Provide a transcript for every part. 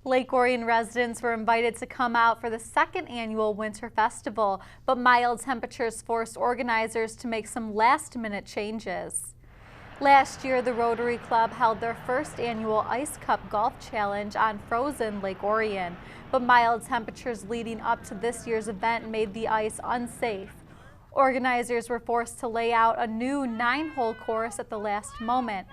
Lake Orion residents were invited to come out for the second annual Winter Festival, but mild temperatures forced organizers to make some last-minute changes. Last year, the Rotary Club held their first annual Ice Cup Golf Challenge on frozen Lake Orion, but mild temperatures leading up to this year's event made the ice unsafe. Organizers were forced to lay out a new 9-hole course at the last moment.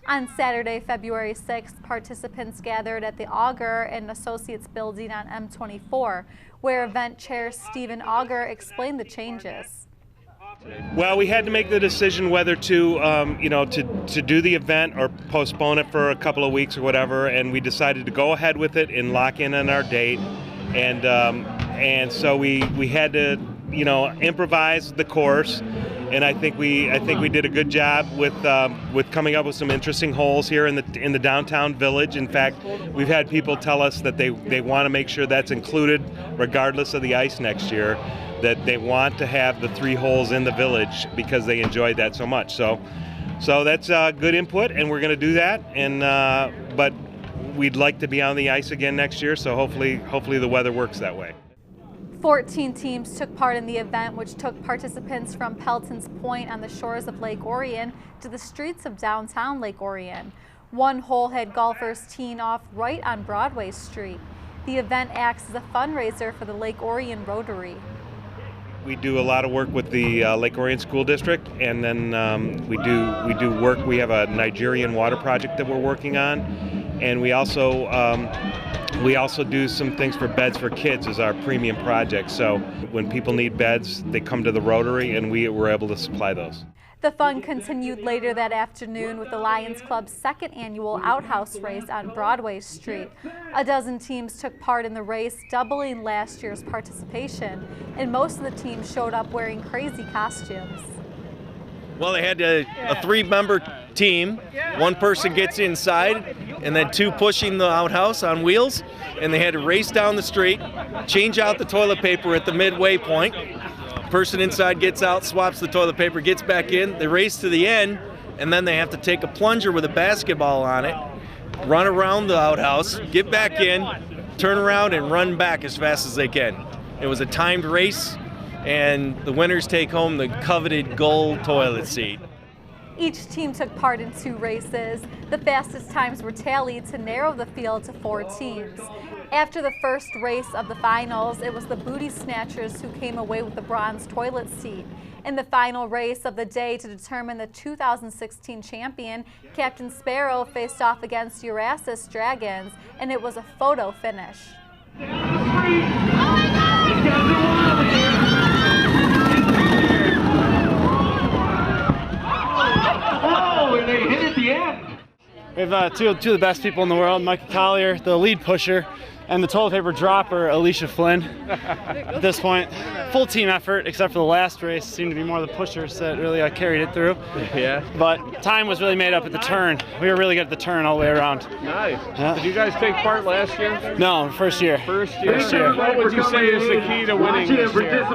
On Saturday, February 6th, participants gathered at the Auger and Associates building on M24, where event chair Stephen Auger explained the changes. Well, we had to make the decision whether to, to do the event or postpone it for a couple of weeks or whatever, and we decided to go ahead with it and lock in on our date. And so we had to, improvise the course. And I think we did a good job with coming up with some interesting holes here in the downtown village. In fact, we've had people tell us that they want to make sure that's included, regardless of the ice next year. That they want to have the 3 holes in the village because they enjoyed that so much. So that's good input, and we're going to do that. And but we'd like to be on the ice again next year. So hopefully the weather works that way. 14 teams took part in the event, which took participants from Pelton's Point on the shores of Lake Orion to the streets of downtown Lake Orion. One hole had golfers teeing off right on Broadway Street. The event acts as a fundraiser for the Lake Orion Rotary. We do a lot of work with the Lake Orion School District, and then we do work. We have a Nigerian water project that we're working on, and we also do some things for Beds for Kids as our premium project. So when people need beds, they come to the Rotary, and we're able to supply those. The fun continued later that afternoon with the Lions Club's second annual Outhouse Race on Broadway Street. A dozen teams took part in the race, doubling last year's participation, and most of the teams showed up wearing crazy costumes. Well, they had a 3-member team. One person gets inside, and then 2 pushing the outhouse on wheels, and they had to race down the street, change out the toilet paper at the midway point. Person inside gets out, swaps the toilet paper, gets back in. They race to the end, and then they have to take a plunger with a basketball on it, run around the outhouse, get back in, turn around, and run back as fast as they can. It was a timed race, and the winners take home the coveted gold toilet seat. Each team took part in 2 races. The fastest times were tallied to narrow the field to 4 teams. After the first race of the finals, it was the Booty Snatchers who came away with the bronze toilet seat. In the final race of the day to determine the 2016 champion, Captain Sparrow faced off against Eurasis Dragons, and it was a photo finish. And they hit at the end. We have two of the best people in the world, Micah Collier, the lead pusher, and the toilet paper dropper, Alicia Flynn. At this point, full team effort, except for the last race, seemed to be more the pushers that really carried it through. Yeah. But time was really made up at the turn. We were really good at the turn all the way around. Nice. Yeah. Did you guys take part last year? No, first year. First year. What would you say is the key to winning this year?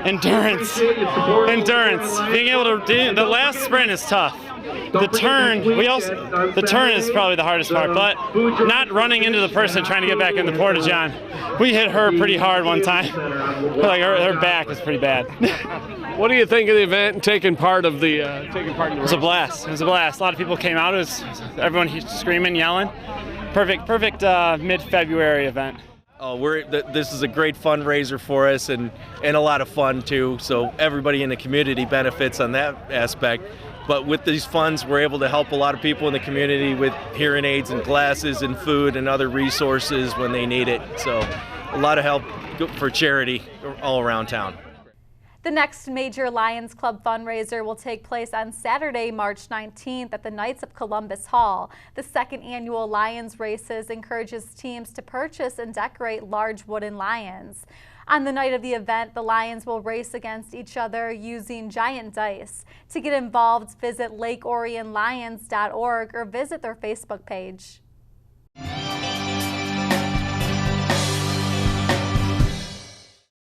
Endurance. Endurance. Being able to do the last sprint is tough. The turn is probably the hardest part, but not running into the person trying to get back in the porta-john. We hit her pretty hard one time. Like her back is pretty bad. What do you think of the event and taking part in the It was a blast. It was a blast. A lot of people came out. It was everyone screaming, yelling. Perfect mid-February event. Oh, this is a great fundraiser for us and a lot of fun too. So everybody in the community benefits on that aspect. But with these funds, we're able to help a lot of people in the community with hearing aids and glasses and food and other resources when they need it. So a lot of help for charity all around town. The next major Lions Club fundraiser will take place on Saturday, March 19th at the Knights of Columbus Hall. The second annual Lions Races encourages teams to purchase and decorate large wooden lions. On the night of the event, the Lions will race against each other using giant dice. To get involved, visit LakeOrionLions.org or visit their Facebook page.